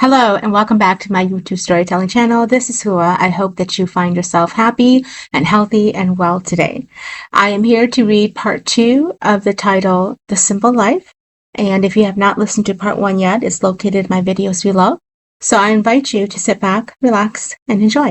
Hello and welcome back to my YouTube storytelling channel. This is Hua. I hope that you find yourself happy and healthy and well today. I am here to read part 2 of the title, The Simple Life. And if you have not listened to part 1 yet, it's located in my videos below. So I invite you to sit back, relax, and enjoy.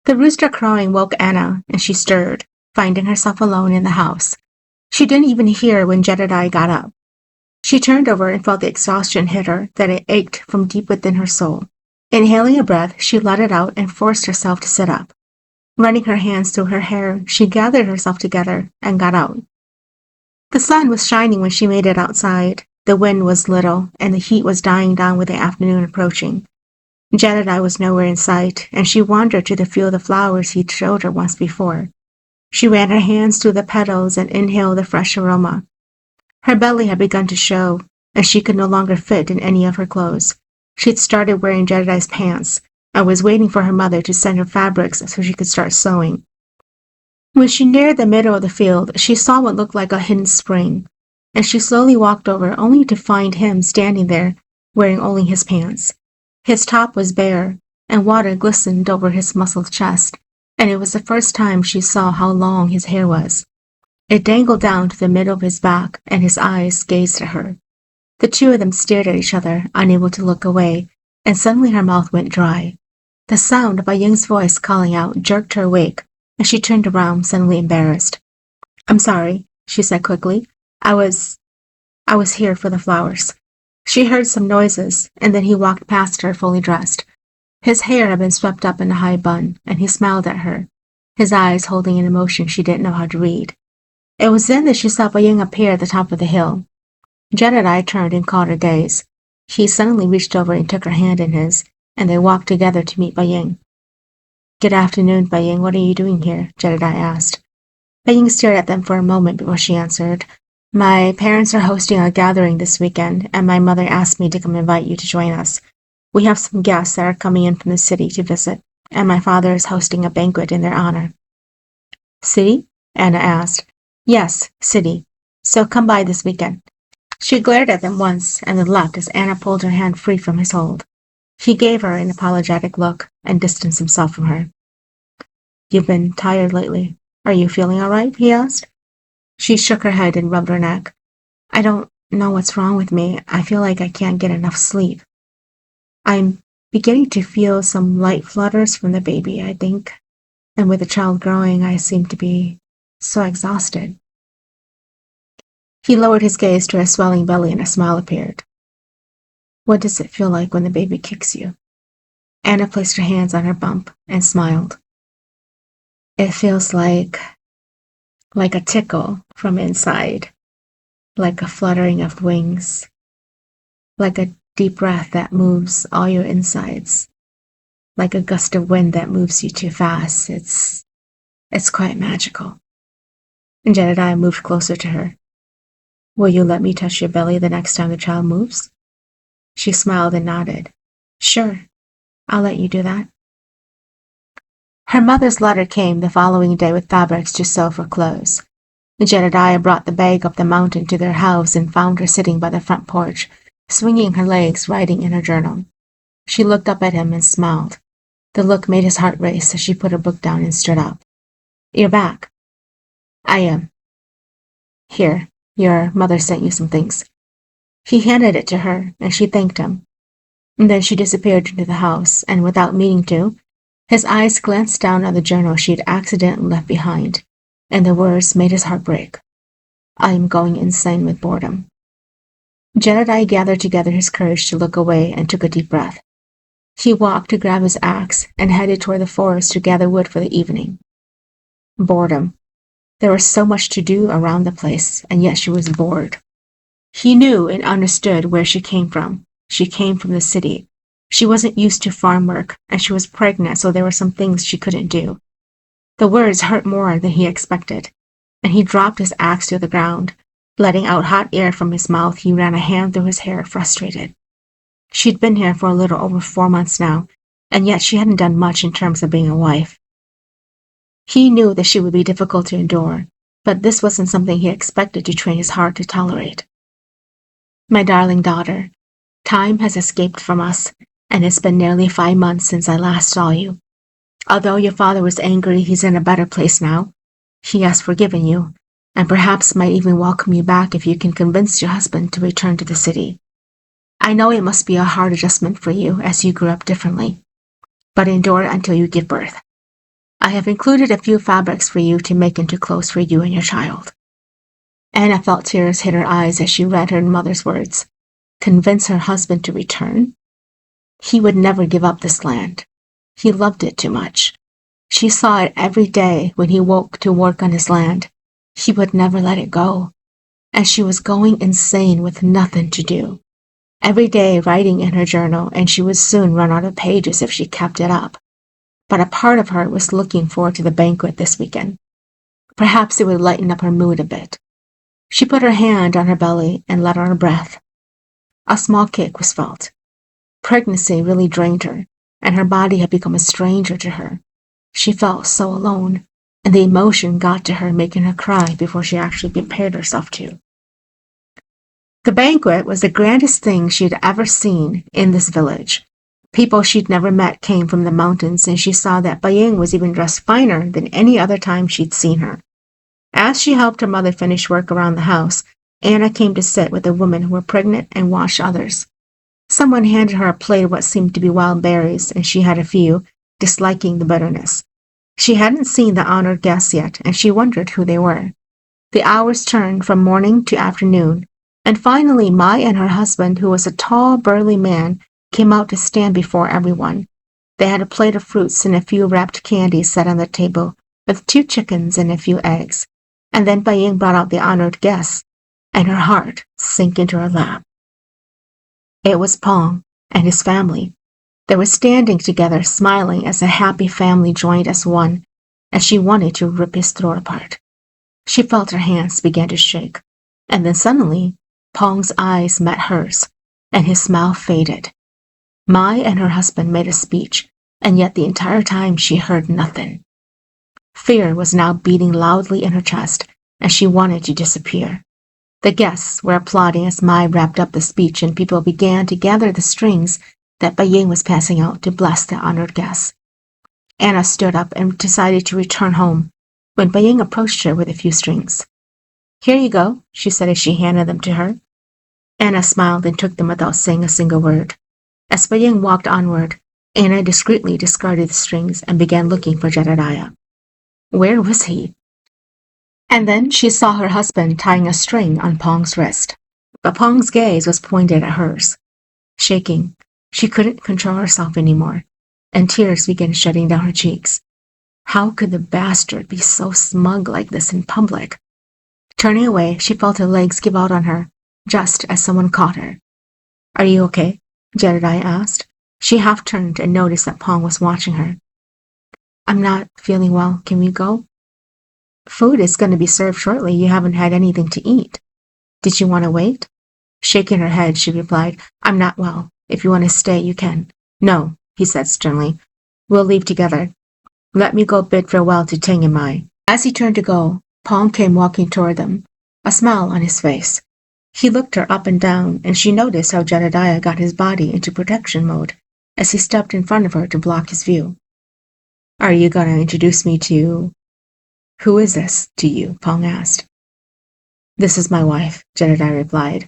The rooster crowing woke Anna, and she stirred, finding herself alone in the house. She didn't even hear when Jedidiah got up. She turned over and felt the exhaustion hit her, that it ached from deep within her soul. Inhaling a breath, she let it out and forced herself to sit up. Running her hands through her hair, she gathered herself together and got out. The sun was shining when she made it outside. The wind was little, and the heat was dying down with the afternoon approaching. Jedidiah was nowhere in sight, and she wandered to the field of flowers he'd showed her once before. She ran her hands through the petals and inhaled the fresh aroma. Her belly had begun to show, and she could no longer fit in any of her clothes. She'd started wearing Jedidiah's pants, and was waiting for her mother to send her fabrics so she could start sewing. When she neared the middle of the field, she saw what looked like a hidden spring, and she slowly walked over only to find him standing there, wearing only his pants. His top was bare, and water glistened over his muscled chest, and it was the first time she saw how long his hair was. It dangled down to the middle of his back, and his eyes gazed at her. The two of them stared at each other, unable to look away, and suddenly her mouth went dry. The sound of Baying's voice calling out jerked her awake, and she turned around, suddenly embarrassed. "I'm sorry," she said quickly. I was here for the flowers." She heard some noises, and then he walked past her fully dressed. His hair had been swept up in a high bun, and he smiled at her, his eyes holding an emotion she didn't know how to read. It was then that she saw Baying appear at the top of the hill. Jedidiah turned and caught her gaze. He suddenly reached over and took her hand in his, and they walked together to meet Baying. "Good afternoon, Baying. What are you doing here?" Jedidiah asked. Baying stared at them for a moment before she answered. "My parents are hosting a gathering this weekend, and my mother asked me to come invite you to join us. We have some guests that are coming in from the city to visit, and my father is hosting a banquet in their honor." "City?" Anna asked. "Yes, city. So come by this weekend." She glared at them once and then left as Anna pulled her hand free from his hold. He gave her an apologetic look and distanced himself from her. "You've been tired lately. Are you feeling all right?" he asked. She shook her head and rubbed her neck. "I don't know what's wrong with me. I feel like I can't get enough sleep. I'm beginning to feel some light flutters from the baby, I think. And with the child growing, I seem to be so exhausted." He lowered his gaze to her swelling belly and a smile appeared. "What does it feel like when the baby kicks you?" Anna placed her hands on her bump and smiled. "It feels like a tickle from inside, like a fluttering of wings, like a deep breath that moves all your insides, like a gust of wind that moves you too fast. It's quite magical." And Jedidiah moved closer to her. "Will you let me touch your belly the next time the child moves?" She smiled and nodded. "Sure, I'll let you do that." Her mother's letter came the following day with fabrics to sew for clothes. Jedidiah brought the bag up the mountain to their house and found her sitting by the front porch, swinging her legs, writing in her journal. She looked up at him and smiled. The look made his heart race as she put her book down and stood up. "You're back." "I am. Here, your mother sent you some things." He handed it to her, and she thanked him. And then she disappeared into the house, and without meaning to, his eyes glanced down at the journal she had accidentally left behind, and the words made his heart break. "I am going insane with boredom." Jedidiah gathered together his courage to look away and took a deep breath. He walked to grab his axe and headed toward the forest to gather wood for the evening. Boredom. There was so much to do around the place, and yet she was bored. He knew and understood where she came from. She came from the city. She wasn't used to farm work, and she was pregnant, so there were some things she couldn't do. The words hurt more than he expected, and he dropped his axe to the ground. Letting out hot air from his mouth, he ran a hand through his hair, frustrated. She'd been here for a little over 4 months now, and yet she hadn't done much in terms of being a wife. He knew that she would be difficult to endure, but this wasn't something he expected to train his heart to tolerate. My darling daughter, time has escaped from us, and it's been nearly 5 months since I last saw you. Although your father was angry, he's in a better place now. He has forgiven you, and perhaps might even welcome you back if you can convince your husband to return to the city. I know it must be a hard adjustment for you as you grew up differently, but endure until you give birth. I have included a few fabrics for you to make into clothes for you and your child. Anna felt tears hit her eyes as she read her mother's words. Convince her husband to return? He would never give up this land. He loved it too much. She saw it every day when he woke to work on his land. He would never let it go. And she was going insane with nothing to do. Every day writing in her journal, and she would soon run out of pages if she kept it up. But a part of her was looking forward to the banquet this weekend. Perhaps it would lighten up her mood a bit. She put her hand on her belly and let out a breath. A small kick was felt. Pregnancy really drained her, and her body had become a stranger to her. She felt so alone, and the emotion got to her, making her cry before she actually prepared herself to. The banquet was the grandest thing she had ever seen in this village. People she'd never met came from the mountains, and she saw that Paik was even dressed finer than any other time she'd seen her. As she helped her mother finish work around the house, Anna came to sit with the women who were pregnant and watch others. Someone handed her a plate of what seemed to be wild berries, and she had a few, disliking the bitterness. She hadn't seen the honored guests yet, and she wondered who they were. The hours turned from morning to afternoon, and finally Mai and her husband, who was a tall, burly man, came out to stand before everyone. They had a plate of fruits and a few wrapped candies set on the table, with 2 chickens and a few eggs. And then Paik brought out the honored guests, and her heart sank into her lap. It was Pong and his family. They were standing together, smiling as a happy family joined as one, as she wanted to rip his throat apart. She felt her hands begin to shake, and then suddenly, Pong's eyes met hers, and his smile faded. Mai and her husband made a speech, and yet the entire time she heard nothing. Fear was now beating loudly in her chest, and she wanted to disappear. The guests were applauding as Mai wrapped up the speech, and people began to gather the strings that Paik was passing out to bless the honored guests. Anna stood up and decided to return home, when Paik approached her with a few strings. Here you go, she said as she handed them to her. Anna smiled and took them without saying a single word. As Paik walked onward, Anna discreetly discarded the strings and began looking for Jedidiah. Where was he? And then she saw her husband tying a string on Pong's wrist. But Pong's gaze was pointed at hers. Shaking, she couldn't control herself anymore, and tears began shedding down her cheeks. How could the bastard be so smug like this in public? Turning away, she felt her legs give out on her, just as someone caught her. Are you okay? Jedidiah asked. She half turned and noticed that Pong was watching her. I'm not feeling well. Can we go? Food is going to be served shortly. You haven't had anything to eat. Did you want to wait? Shaking her head, she replied, I'm not well. If you want to stay, you can. No, he said sternly. We'll leave together. Let me go bid farewell to Ting and Mai. As he turned to go, Pong came walking toward them, a smile on his face. He looked her up and down, and she noticed how Jedidiah got his body into protection mode as he stepped in front of her to block his view. Are you going to introduce me to... Who is this to you? Pong asked. This is my wife, Jedidiah replied.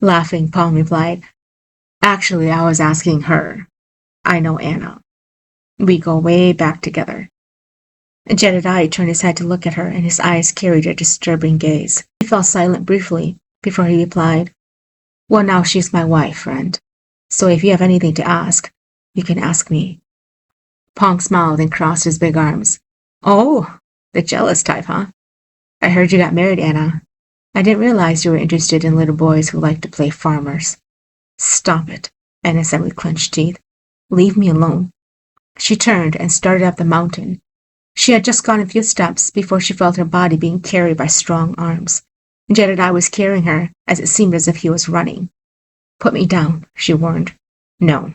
Laughing, Pong replied, Actually, I was asking her. I know Anna. We go way back together. Jedidiah turned his head to look at her, and his eyes carried a disturbing gaze. He fell silent briefly before he replied, Well, now she's my wife, friend. So if you have anything to ask, you can ask me. Pong smiled and crossed his big arms. Oh, the jealous type, huh? I heard you got married, Anna. I didn't realize you were interested in little boys who like to play farmers. Stop it, Anna said with clenched teeth. Leave me alone. She turned and started up the mountain. She had just gone a few steps before she felt her body being carried by strong arms. Jedidiah was carrying her, as it seemed as if he was running. Put me down, she warned. No.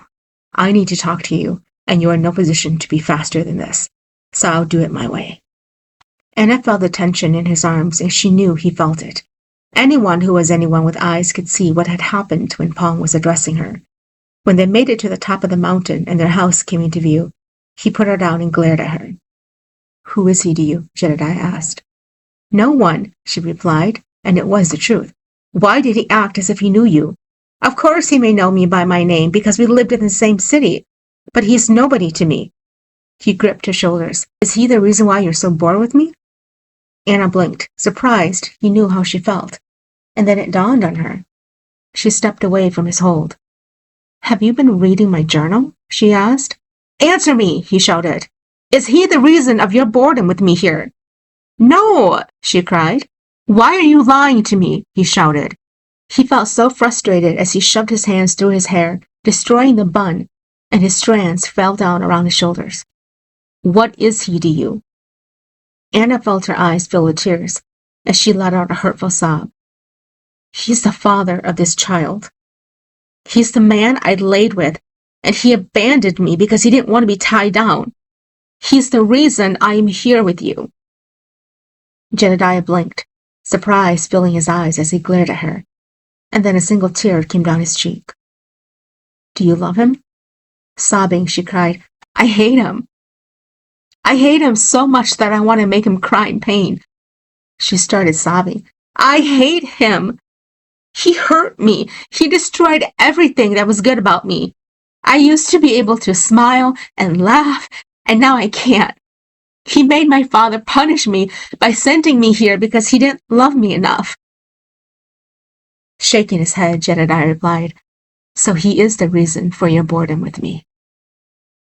I need to talk to you, and you are in no position to be faster than this, so I'll do it my way. Anna felt the tension in his arms, and she knew he felt it. Anyone who was anyone with eyes could see what had happened when Pong was addressing her. When they made it to the top of the mountain and their house came into view, he put her down and glared at her. Who is he to you? Jedidiah asked. No one, she replied, and it was the truth. Why did he act as if he knew you? Of course he may know me by my name because we lived in the same city, but he's nobody to me. He gripped her shoulders. Is he the reason why you're so bored with me? Anna blinked, surprised he knew how she felt, and then it dawned on her. She stepped away from his hold. Have you been reading my journal? She asked. Answer me, he shouted. Is he the reason of your boredom with me here? No, she cried. Why are you lying to me? He shouted. He felt so frustrated as he shoved his hands through his hair, destroying the bun, and his strands fell down around his shoulders. What is he to you? Anna felt her eyes fill with tears as she let out a hurtful sob. He's the father of this child. He's the man I'd laid with, and he abandoned me because he didn't want to be tied down. He's the reason I am here with you. Jedidiah blinked, surprise filling his eyes as he glared at her, and then a single tear came down his cheek. Do you love him? Sobbing, she cried, I hate him. I hate him so much that I want to make him cry in pain. She started sobbing. I hate him. He hurt me. He destroyed everything that was good about me. I used to be able to smile and laugh, and now I can't. He made my father punish me by sending me here because he didn't love me enough. Shaking his head, Jedidiah replied, So he is the reason for your boredom with me.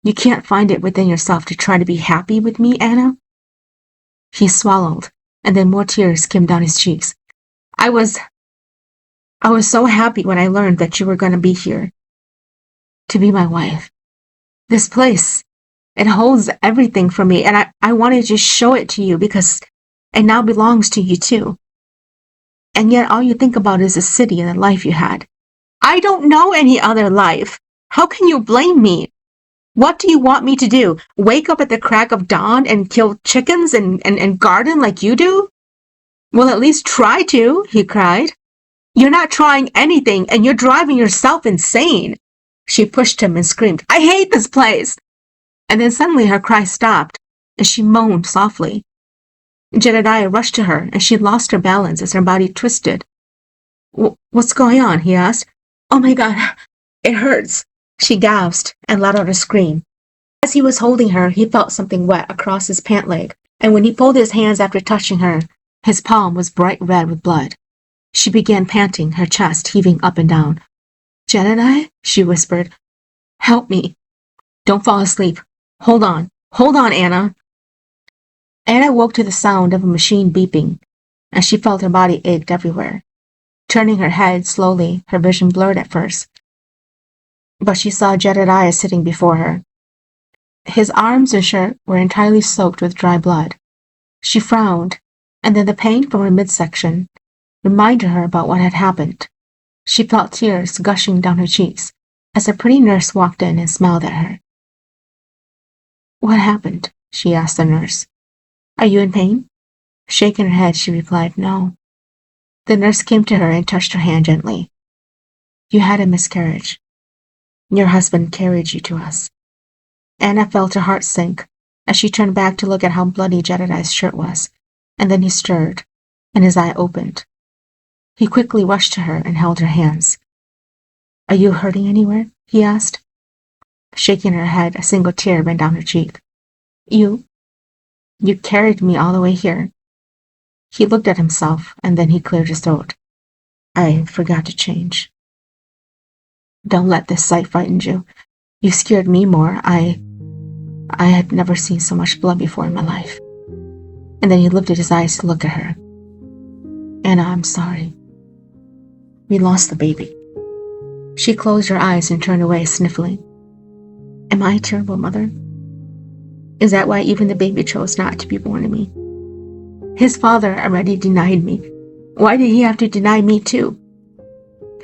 You can't find it within yourself to try to be happy with me, Anna? He swallowed, and then more tears came down his cheeks. I was so happy when I learned that you were going to be here. To be my wife. This place, it holds everything for me, and I wanted to show it to you because it now belongs to you too. And yet all you think about is the city and the life you had. I don't know any other life. How can you blame me? What do you want me to do? Wake up at the crack of dawn and kill chickens and garden like you do? Well, at least try to, he cried. You're not trying anything, and you're driving yourself insane. She pushed him and screamed, I hate this place. And then suddenly her cry stopped, and she moaned softly. Jedidiah rushed to her, and she lost her balance as her body twisted. What's going on? He asked. Oh my God, it hurts. She gasped and let out a scream. As he was holding her, he felt something wet across his pant leg, and when he pulled his hands after touching her, his palm was bright red with blood. She began panting, her chest heaving up and down. Jedidiah, she whispered, help me. Don't fall asleep. Hold on, Anna. Anna woke to the sound of a machine beeping, and she felt her body ached everywhere. Turning her head slowly, her vision blurred at first. But she saw Jedidiah sitting before her. His arms and shirt were entirely soaked with dry blood. She frowned, and then the pain from her midsection reminded her about what had happened. She felt tears gushing down her cheeks as a pretty nurse walked in and smiled at her. What happened? She asked the nurse. Are you in pain? Shaking her head, she replied, no. The nurse came to her and touched her hand gently. You had a miscarriage. Your husband carried you to us. Anna felt her heart sink as she turned back to look at how bloody Jedidiah's shirt was, and then he stirred, and his eye opened. He quickly rushed to her and held her hands. Are you hurting anywhere? He asked. Shaking her head, a single tear ran down her cheek. You carried me all the way here. He looked at himself, and then he cleared his throat. I forgot to change. Don't let this sight frighten you. You scared me more. I had never seen so much blood before in my life. and then he lifted his eyes to look at her. Anna, I'm sorry. We lost the baby. She closed her eyes and turned away, sniffling. Am I a terrible mother? Is that why even the baby chose not to be born to me? His father already denied me. Why did he have to deny me too?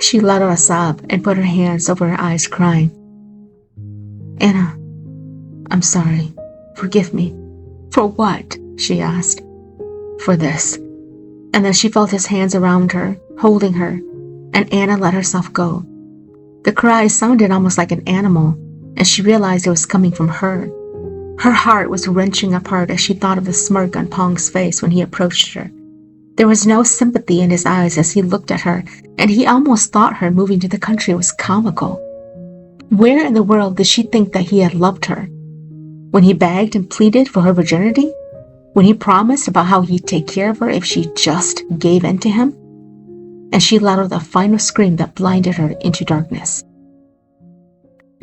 She let out a sob and put her hands over her eyes, crying. Anna, I'm sorry. Forgive me. For what? She asked. For this. And then she felt his hands around her, holding her, and Anna let herself go. The cry sounded almost like an animal, and she realized it was coming from her. Her heart was wrenching apart as she thought of the smirk on Pong's face when he approached her. There was no sympathy in his eyes as he looked at her, and he almost thought her moving to the country was comical. Where in the world did she think that he had loved her? When he begged and pleaded for her virginity? When he promised about how he'd take care of her if she just gave in to him? And she let out a final scream that blinded her into darkness.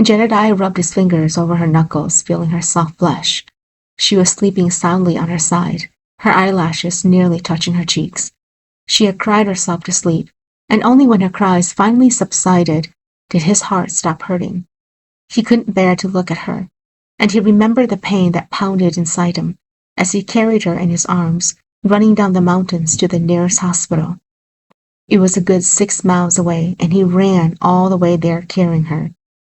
Jedidiah rubbed his fingers over her knuckles, feeling her soft flesh. She was sleeping soundly on her side, her eyelashes nearly touching her cheeks. She had cried herself to sleep, and only when her cries finally subsided did his heart stop hurting. He couldn't bear to look at her, and he remembered the pain that pounded inside him as he carried her in his arms, running down the mountains to the nearest hospital. It was a good 6 miles away, and he ran all the way there carrying her.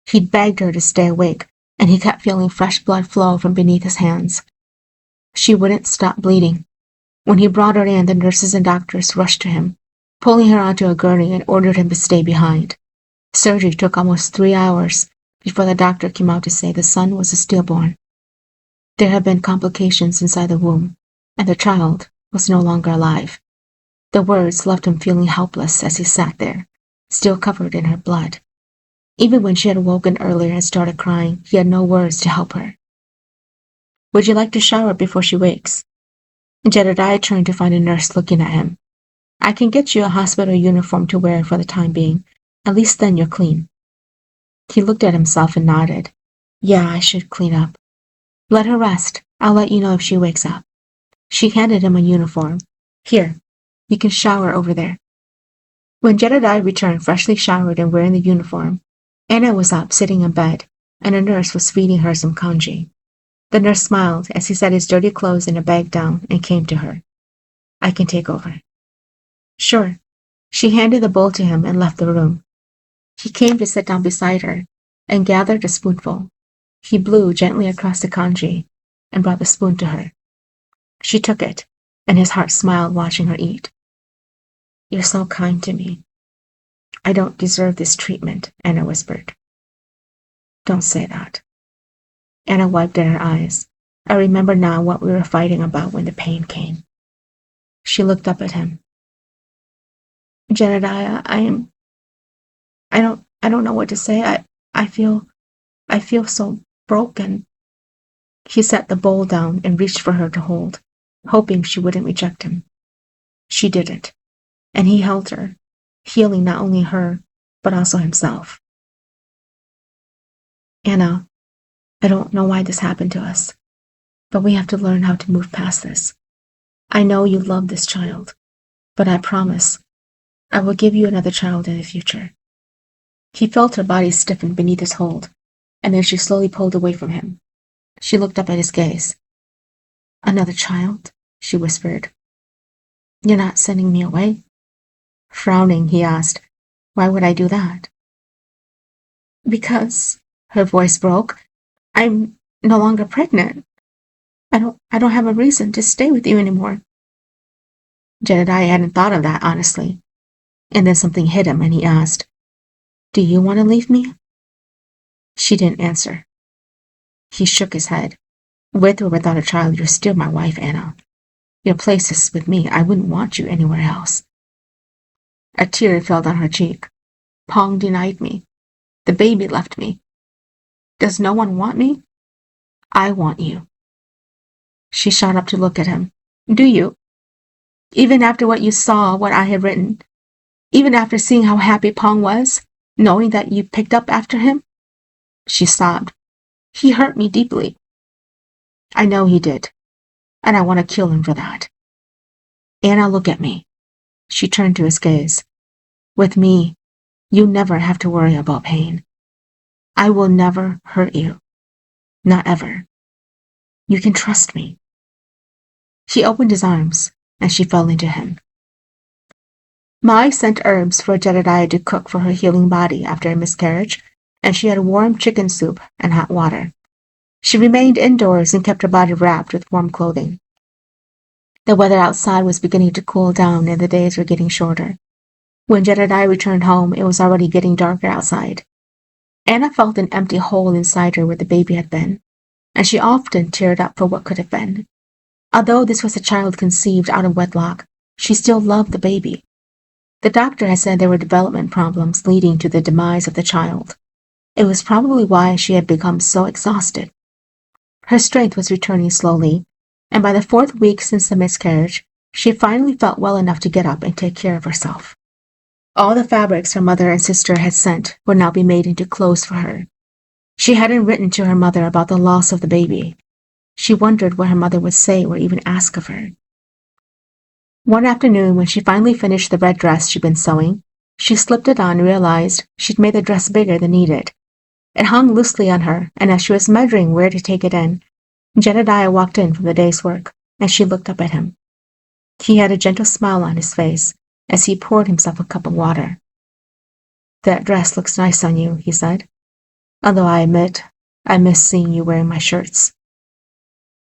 He'd begged her to stay awake, and he kept feeling fresh blood flow from beneath his hands. She wouldn't stop bleeding. When he brought her in, the nurses and doctors rushed to him, pulling her onto a gurney and ordered him to stay behind. Surgery took almost 3 hours before the doctor came out to say the son was a stillborn. There had been complications inside the womb, and the child was no longer alive. The words left him feeling helpless as he sat there, still covered in her blood. Even when she had woken earlier and started crying, he had no words to help her. Would you like to shower before she wakes? Jedidiah turned to find a nurse looking at him. I can get you a hospital uniform to wear for the time being. At least then you're clean. He looked at himself and nodded. Yeah, I should clean up. Let her rest. I'll let you know if she wakes up. She handed him a uniform. Here, you can shower over there. When Jedidiah returned freshly showered and wearing the uniform, Anna was up sitting in bed, and a nurse was feeding her some congee. The nurse smiled as he set his dirty clothes in a bag down and came to her. I can take over. Sure. She handed the bowl to him and left the room. He came to sit down beside her and gathered a spoonful. He blew gently across the congee and brought the spoon to her. She took it, and his heart smiled watching her eat. You're so kind to me. I don't deserve this treatment, Anna whispered. Don't say that. Anna wiped at her eyes. I remember now what we were fighting about when the pain came. She looked up at him. Jedidiah, I don't know what to say. I feel so broken. He set the bowl down and reached for her to hold, hoping she wouldn't reject him. She didn't, and he held her, healing not only her, but also himself. Anna, I don't know why this happened to us, but we have to learn how to move past this. I know you love this child, but I promise I will give you another child in the future. He felt her body stiffen beneath his hold, and then she slowly pulled away from him. She looked up at his gaze. Another child? She whispered. You're not sending me away? Frowning, he asked, why would I do that? Because, her voice broke, I'm no longer pregnant. I don't have a reason to stay with you anymore. Jedidiah hadn't thought of that, honestly. And then something hit him and he asked, Do you want to leave me? She didn't answer. He shook his head. With or without a child, you're still my wife, Anna. Your place is with me. I wouldn't want you anywhere else. A tear fell down her cheek. Pong denied me. The baby left me. Does no one want me? I want you. She shot up to look at him. Do you? Even after what you saw, what I had written? Even after seeing how happy Pong was, knowing that you picked up after him? She sobbed. He hurt me deeply. I know he did. and I want to kill him for that. Anna, look at me. She turned to his gaze. With me, you never have to worry about pain. I will never hurt you. Not ever. You can trust me. He opened his arms, and she fell into him. Mai sent herbs for Jedidiah to cook for her healing body after a miscarriage, and she had warm chicken soup and hot water. She remained indoors and kept her body wrapped with warm clothing. The weather outside was beginning to cool down and the days were getting shorter. When Jedidiah returned home, it was already getting darker outside. Anna felt an empty hole inside her where the baby had been, and she often teared up for what could have been. Although this was a child conceived out of wedlock, she still loved the baby. The doctor had said there were development problems leading to the demise of the child. It was probably why she had become so exhausted. Her strength was returning slowly, and by the 4th week since the miscarriage, she finally felt well enough to get up and take care of herself. All the fabrics her mother and sister had sent would now be made into clothes for her. She hadn't written to her mother about the loss of the baby. She wondered what her mother would say or even ask of her. One afternoon, when she finally finished the red dress she'd been sewing, she slipped it on and realized she'd made the dress bigger than needed. It hung loosely on her, and as she was measuring where to take it in, Jedidiah walked in from the day's work, and she looked up at him. He had a gentle smile on his face as he poured himself a cup of water. "That dress looks nice on you," he said, "although I admit I miss seeing you wearing my shirts."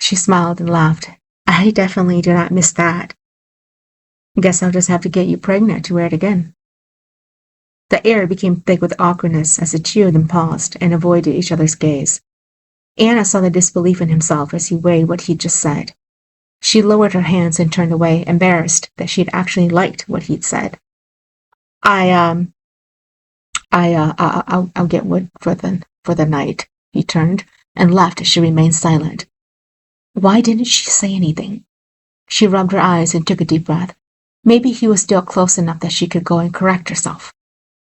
She smiled and laughed. "I definitely do not miss that. Guess I'll just have to get you pregnant to wear it again." The air became thick with awkwardness as the two of them paused and avoided each other's gaze. Anna saw the disbelief in himself as he weighed what he'd just said. She lowered her hands and turned away, embarrassed that she'd actually liked what he'd said. I'll get wood for the night," he turned and laughed as she remained silent. Why didn't she say anything? She rubbed her eyes and took a deep breath. Maybe he was still close enough that she could go and correct herself.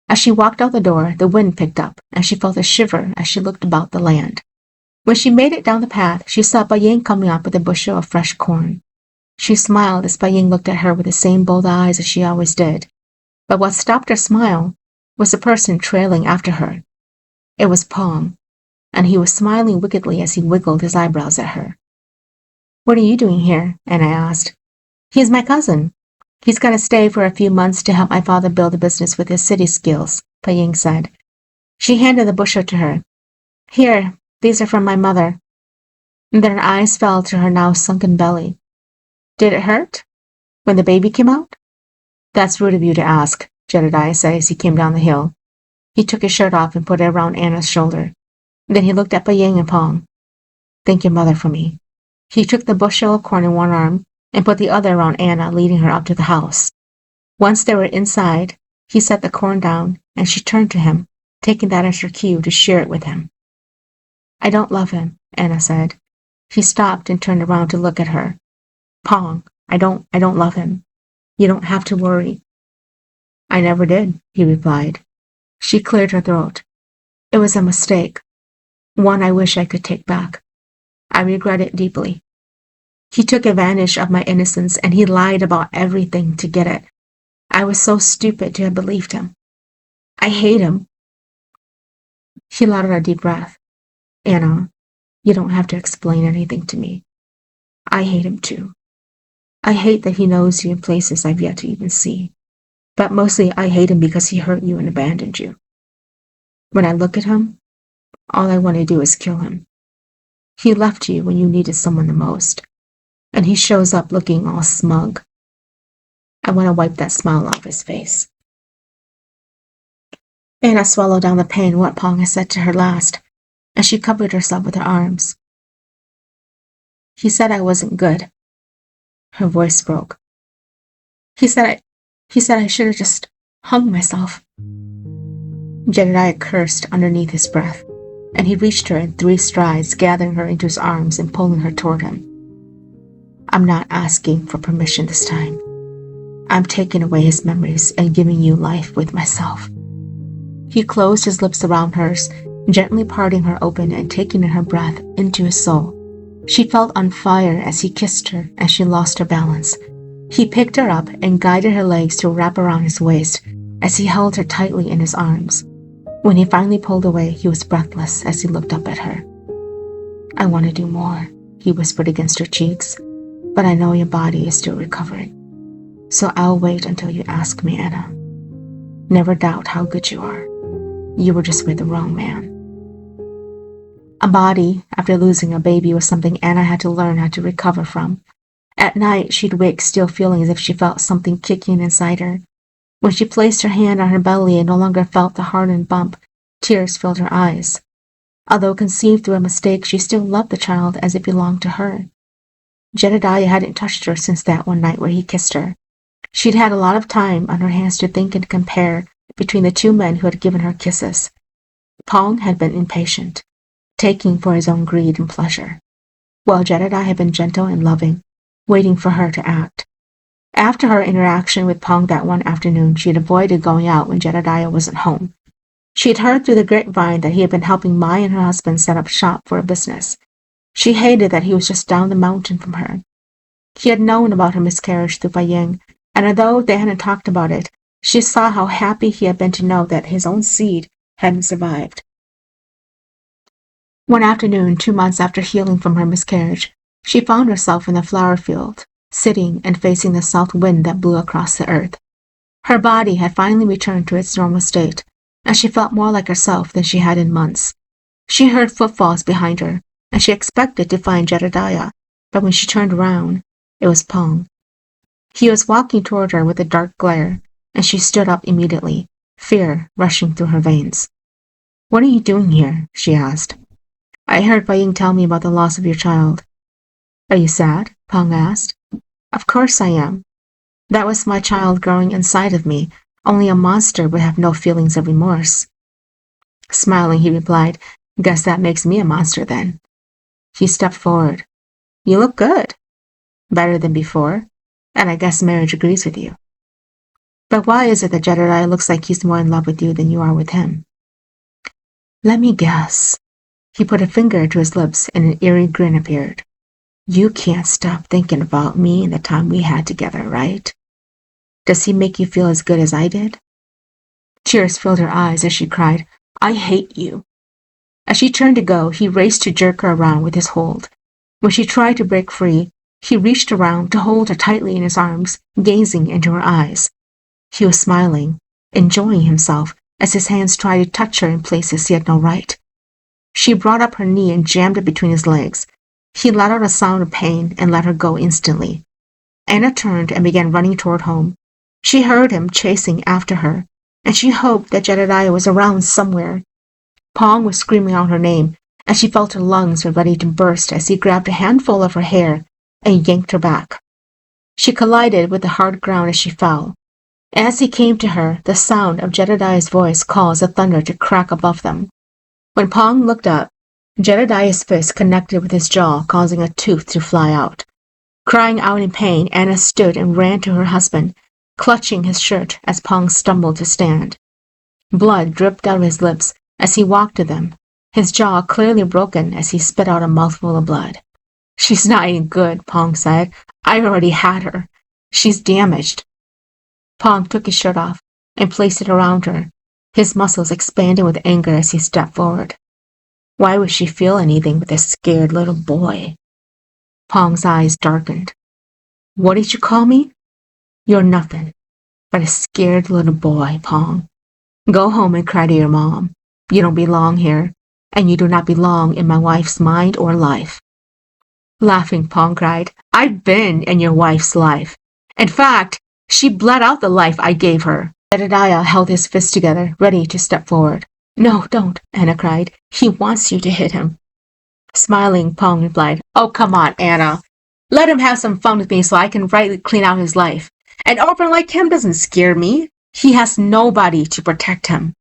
As she walked out the door, the wind picked up, and she felt a shiver as she looked about the land. When she made it down the path, she saw Paik coming up with a bushel of fresh corn. She smiled as Paik looked at her with the same bold eyes as she always did. But what stopped her smile was the person trailing after her. It was Pong, and he was smiling wickedly as he wiggled his eyebrows at her. "What are you doing here?" Anna asked. "He's my cousin. He's going to stay for a few months to help my father build a business with his city skills," Paik said. She handed the bushel to her. "Here, these are from my mother." And then her eyes fell to her now sunken belly. "Did it hurt when the baby came out?" "That's rude of you to ask," Jedidiah said as he came down the hill. He took his shirt off and put it around Anna's shoulder. Then he looked at Paik and Pong. "Thank your mother for me." He took the bushel of corn in one arm and put the other around Anna, leading her up to the house. Once they were inside, he set the corn down, and she turned to him, taking that as her cue to share it with him. "I don't love him," Anna said. He stopped and turned around to look at her. "Pong, I don't love him. You don't have to worry." "I never did," he replied. She cleared her throat. "It was a mistake. One I wish I could take back. I regret it deeply. He took advantage of my innocence, and he lied about everything to get it. I was so stupid to have believed him. I hate him." He let out a deep breath. "Anna, you don't have to explain anything to me. I hate him too. I hate that he knows you in places I've yet to even see. But mostly I hate him because he hurt you and abandoned you. When I look at him, all I want to do is kill him. He left you when you needed someone the most, and he shows up looking all smug. I want to wipe that smile off his face." Anna swallowed down the pain what Pong had said to her last, and she covered herself with her arms. "He said I wasn't good." Her voice broke. He said I should have just hung myself." Jedidiah cursed underneath his breath, and he reached her in 3 strides, gathering her into his arms and pulling her toward him. "I'm not asking for permission this time. I'm taking away his memories and giving you life with myself." He closed his lips around hers, gently parting her open and taking in her breath into his soul. She felt on fire as he kissed her and she lost her balance. He picked her up and guided her legs to wrap around his waist as he held her tightly in his arms. When he finally pulled away, he was breathless as he looked up at her. "I want to do more," he whispered against her cheeks, "but I know your body is still recovering. So I'll wait until you ask me, Anna. Never doubt how good you are. You were just with the wrong man." A body after losing a baby was something Anna had to learn how to recover from. At night, she'd wake still feeling as if she felt something kicking inside her. When she placed her hand on her belly and no longer felt the hardened bump, tears filled her eyes. Although conceived through a mistake, she still loved the child as it belonged to her. Jedidiah hadn't touched her since that one night where he kissed her. She'd had a lot of time on her hands to think and compare between the two men who had given her kisses. Pong had been impatient, taking for his own greed and pleasure, while Jedidiah had been gentle and loving, waiting for her to act. After her interaction with Pong that one afternoon, she had avoided going out when Jedidiah wasn't home. She had heard through the grapevine that he had been helping Mai and her husband set up shop for a business. She hated that he was just down the mountain from her. He had known about her miscarriage through Paik, and although they hadn't talked about it, she saw how happy he had been to know that his own seed hadn't survived. One afternoon, 2 months after healing from her miscarriage, she found herself in the flower field, sitting and facing the south wind that blew across the earth. Her body had finally returned to its normal state, and she felt more like herself than she had in months. She heard footfalls behind her, and she expected to find Jedidiah, but when she turned around, it was Pong. He was walking toward her with a dark glare, and she stood up immediately, fear rushing through her veins. "What are you doing here?" she asked. "I heard Paik tell me about the loss of your child." "Are you sad?" Pong asked. "Of course I am. That was my child growing inside of me. Only a monster would have no feelings of remorse." Smiling, he replied, "Guess that makes me a monster then." He stepped forward. "You look good. Better than before. And I guess marriage agrees with you. But why is it that Jedidiah looks like he's more in love with you than you are with him?" "Let me guess." He put a finger to his lips and an eerie grin appeared. "You can't stop thinking about me and the time we had together, right? Does he make you feel as good as I did?" Tears filled her eyes as she cried, "I hate you." As she turned to go, he raced to jerk her around with his hold. When she tried to break free, he reached around to hold her tightly in his arms, gazing into her eyes. He was smiling, enjoying himself as his hands tried to touch her in places he had no right. She brought up her knee and jammed it between his legs. He let out a sound of pain and let her go instantly. Anna turned and began running toward home. She heard him chasing after her, and she hoped that Jedidiah was around somewhere. Pong was screaming out her name, and she felt her lungs were ready to burst as he grabbed a handful of her hair and yanked her back. She collided with the hard ground as she fell. As he came to her, the sound of Jedidiah's voice caused the thunder to crack above them. When Pong looked up, Jedidiah's fist connected with his jaw, causing a tooth to fly out. Crying out in pain, Anna stood and ran to her husband, clutching his shirt as Pong stumbled to stand. Blood dripped out of his lips as he walked to them, his jaw clearly broken as he spit out a mouthful of blood. "She's not any good," Pong said. "I've already had her. She's damaged." Pong took his shirt off and placed it around her, his muscles expanding with anger as he stepped forward. Why would she feel anything with this scared little boy? Pong's eyes darkened. "What did you call me?" "You're nothing but a scared little boy, Pong. Go home and cry to your mom. You don't belong here, and you do not belong in my wife's mind or life." Laughing, Pong cried, "I've been in your wife's life. In fact, she bled out the life I gave her." Jedidiah held his fists together, ready to step forward. "No, don't," Anna cried. "He wants you to hit him." Smiling, Pong replied, "Oh, come on, Anna. Let him have some fun with me so I can rightly clean out his life. An orphan like him doesn't scare me. He has nobody to protect him."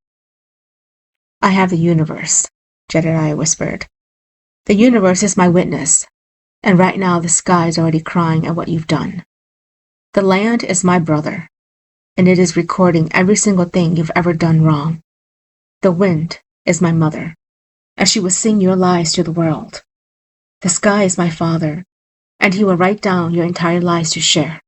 "I have the universe," Jedidiah whispered. "The universe is my witness, and right now the sky is already crying at what you've done. The land is my brother, and it is recording every single thing you've ever done wrong. The wind is my mother, and she will sing your lies to the world. The sky is my father, and he will write down your entire lives to share.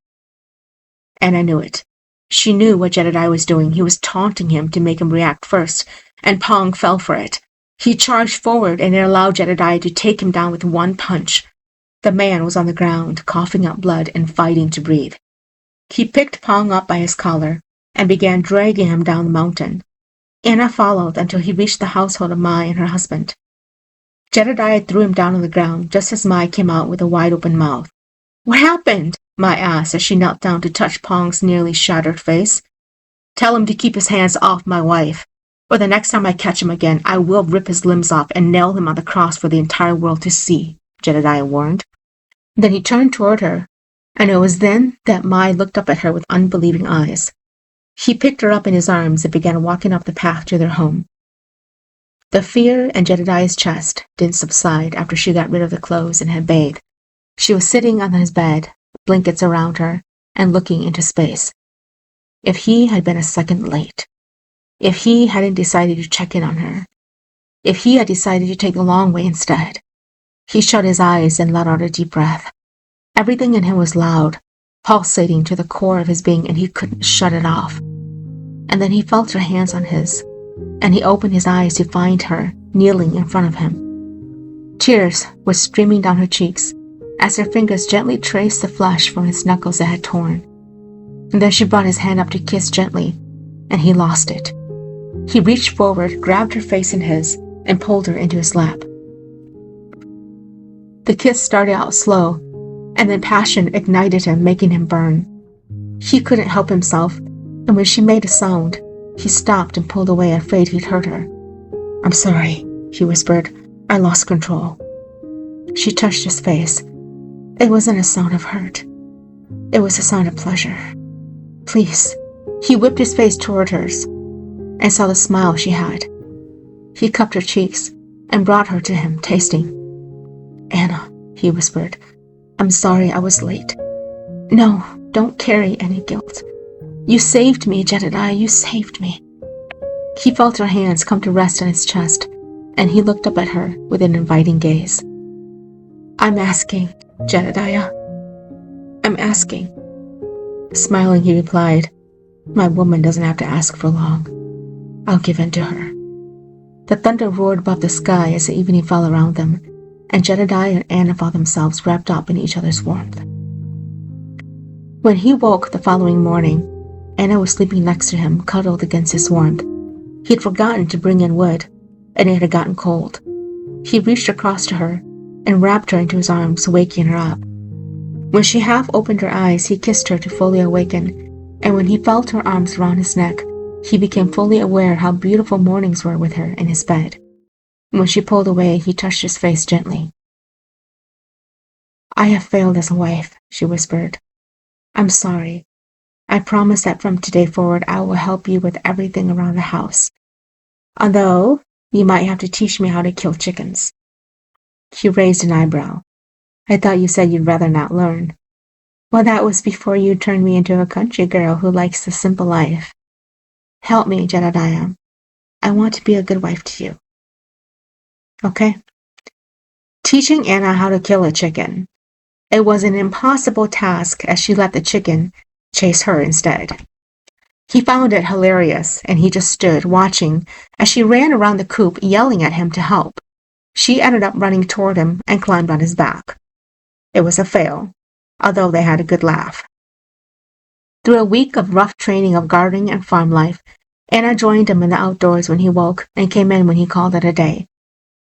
Anna knew it. She knew what Jedidiah was doing. He was taunting him to make him react first, and Pong fell for it. He charged forward, and it allowed Jedidiah to take him down with one punch. The man was on the ground, coughing up blood and fighting to breathe. He picked Pong up by his collar and began dragging him down the mountain. Anna followed until he reached the household of Mai and her husband. Jedidiah threw him down on the ground just as Mai came out with a wide-open mouth. "What happened?" Mai asked as she knelt down to touch Pong's nearly shattered face. "Tell him to keep his hands off my wife, or the next time I catch him again, I will rip his limbs off and nail him on the cross for the entire world to see," Jedidiah warned. Then he turned toward her, and it was then that Mai looked up at her with unbelieving eyes. He picked her up in his arms and began walking up the path to their home. The fear in Jedidiah's chest didn't subside after she got rid of the clothes and had bathed. She was sitting on his bed, blankets around her, and looking into space. If he had been a second late, if he hadn't decided to check in on her, if he had decided to take the long way instead. He shut his eyes and let out a deep breath. Everything in him was loud, pulsating to the core of his being, and he couldn't shut it off. And then he felt her hands on his, and he opened his eyes to find her kneeling in front of him. Tears were streaming down her cheeks as her fingers gently traced the flesh from his knuckles that had torn. And then she brought his hand up to kiss gently, and he lost it. He reached forward, grabbed her face in his, and pulled her into his lap. The kiss started out slow, and then passion ignited him, making him burn. He couldn't help himself, and when she made a sound, he stopped and pulled away, afraid he'd hurt her. "I'm sorry," he whispered. "I lost control." She touched his face. It wasn't a sound of hurt. It was a sound of pleasure. "Please." He whipped his face toward hers and saw the smile she had. He cupped her cheeks and brought her to him, tasting. "Anna," he whispered, "I'm sorry I was late. No, don't carry any guilt. You saved me, Jedidiah, you saved me." He felt her hands come to rest on his chest, and he looked up at her with an inviting gaze. "I'm asking, Jedidiah. I'm asking." Smiling, he replied, "My woman doesn't have to ask for long. I'll give in to her." The thunder roared above the sky as the evening fell around them, and Jedidiah and Anna found themselves wrapped up in each other's warmth. When he woke the following morning, Anna was sleeping next to him, cuddled against his warmth. He had forgotten to bring in wood, and it had gotten cold. He reached across to her and wrapped her into his arms, waking her up. When she half opened her eyes, he kissed her to fully awaken, and when he felt her arms around his neck, he became fully aware how beautiful mornings were with her in his bed. When she pulled away, he touched his face gently. "I have failed as a wife," she whispered. "I'm sorry. I promise that from today forward I will help you with everything around the house. Although, you might have to teach me how to kill chickens." He raised an eyebrow. "I thought you said you'd rather not learn." "Well, that was before you turned me into a country girl who likes the simple life. Help me, Jedidiah. I want to be a good wife to you." Okay? Teaching Anna how to kill a chicken. It was an impossible task as she let the chicken chase her instead. He found it hilarious, and he just stood watching as she ran around the coop yelling at him to help. She ended up running toward him and climbed on his back. It was a fail, although they had a good laugh. Through a week of rough training of gardening and farm life, Anna joined him in the outdoors when he woke and came in when he called it a day.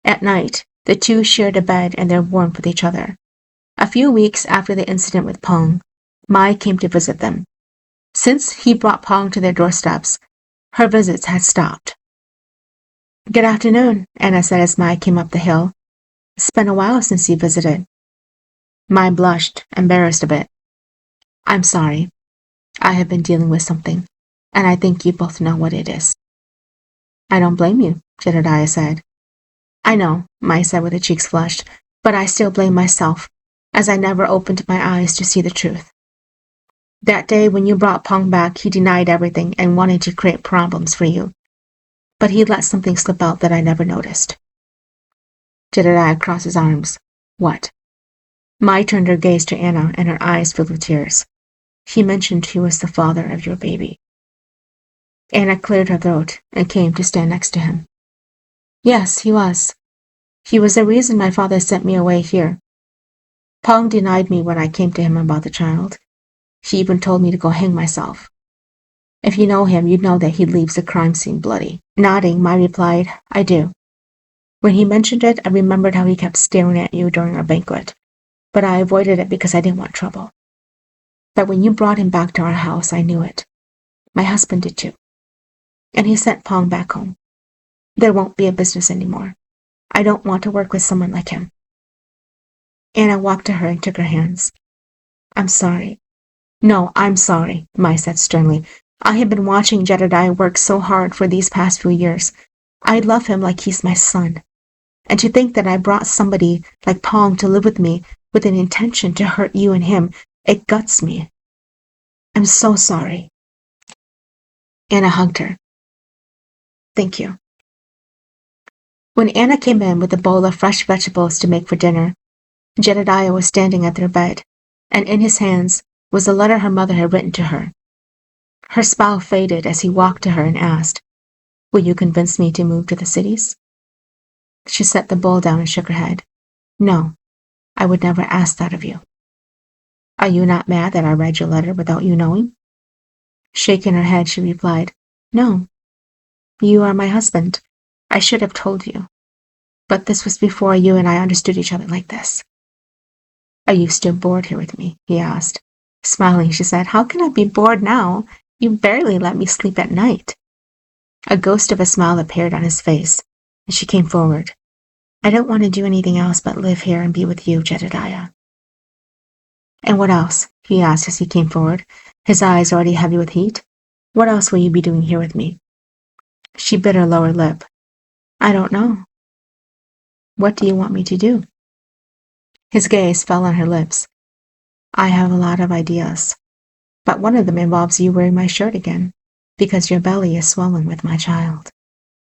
At night, the two shared a bed and their warmth with each other. A few weeks after the incident with Pong, Mai came to visit them. Since he brought Pong to their doorsteps, her visits had stopped. "Good afternoon," Anna said as Mai came up the hill. "It's been a while since you visited." Mai blushed, embarrassed a bit. "I'm sorry. I have been dealing with something, and I think you both know what it is." "I don't blame you," Jedidiah said. "I know," Mai said with her cheeks flushed, "but I still blame myself, as I never opened my eyes to see the truth. That day when you brought Pong back, he denied everything and wanted to create problems for you. But he let something slip out that I never noticed." Jedidiah crossed his arms. What? Mai turned her gaze to Anna, and her eyes filled with tears. He mentioned he was the father of your baby. Anna cleared her throat and came to stand next to him. Yes, he was. He was the reason my father sent me away here. Pong denied me when I came to him about the child. He even told me to go hang myself. If you know him, you'd know that he leaves the crime scene bloody. Nodding, Mai replied, I do. When he mentioned it, I remembered how he kept staring at you during our banquet, but I avoided it because I didn't want trouble. But when you brought him back to our house, I knew it. My husband did too. And he sent Pong back home. There won't be a business anymore. I don't want to work with someone like him. Anna walked to her and took her hands. I'm sorry. No, I'm sorry, Mai said sternly. I have been watching Jedidiah work so hard for these past few years. I love him like he's my son. And to think that I brought somebody like Pong to live with me with an intention to hurt you and him, it guts me. I'm so sorry. Anna hugged her. Thank you. When Anna came in with a bowl of fresh vegetables to make for dinner, Jedidiah was standing at their bed, and in his hands was a letter her mother had written to her. Her smile faded as he walked to her and asked, Will you convince me to move to the cities? She set the bowl down and shook her head. No, I would never ask that of you. Are you not mad that I read your letter without you knowing? Shaking her head, she replied, No. You are my husband. I should have told you. But this was before you and I understood each other like this. Are you still bored here with me? He asked. Smiling, she said, How can I be bored now? You barely let me sleep at night. A ghost of a smile appeared on his face, and she came forward. I don't want to do anything else but live here and be with you, Jedidiah. And what else? He asked as he came forward, his eyes already heavy with heat. What else will you be doing here with me? She bit her lower lip. I don't know. What do you want me to do? His gaze fell on her lips. I have a lot of ideas, but one of them involves you wearing my shirt again, because your belly is swollen with my child.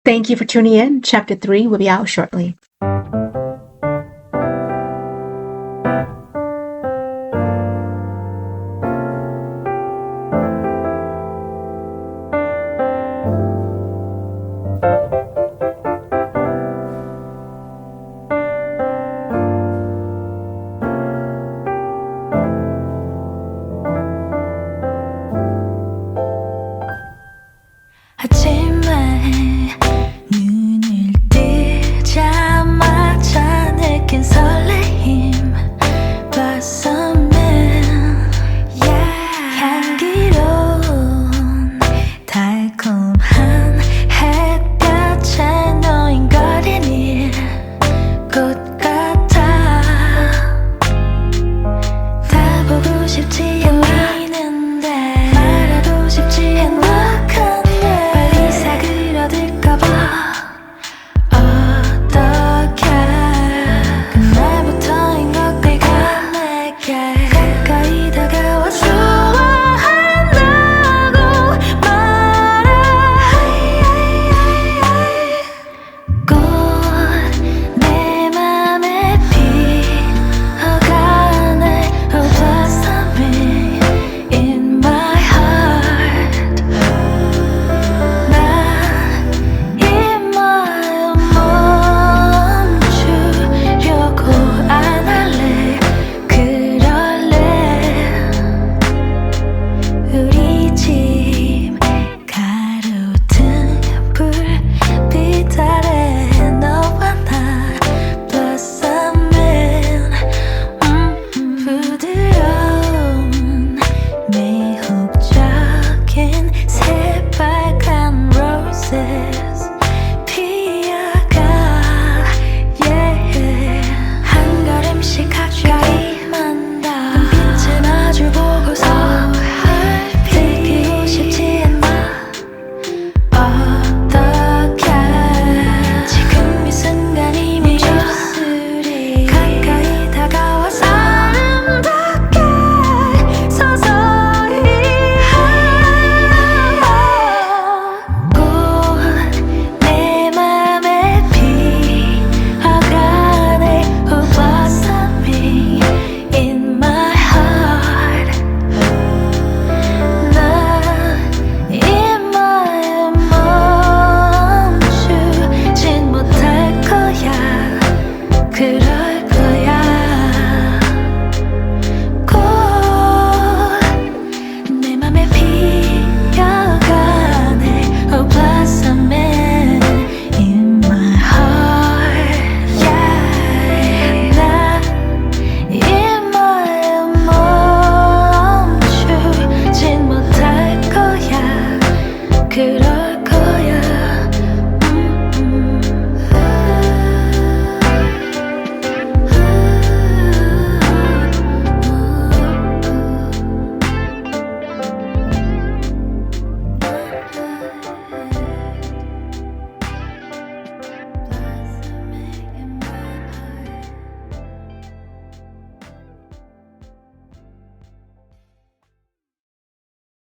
Thank you for tuning in. Chapter 3 will be out shortly. 아침에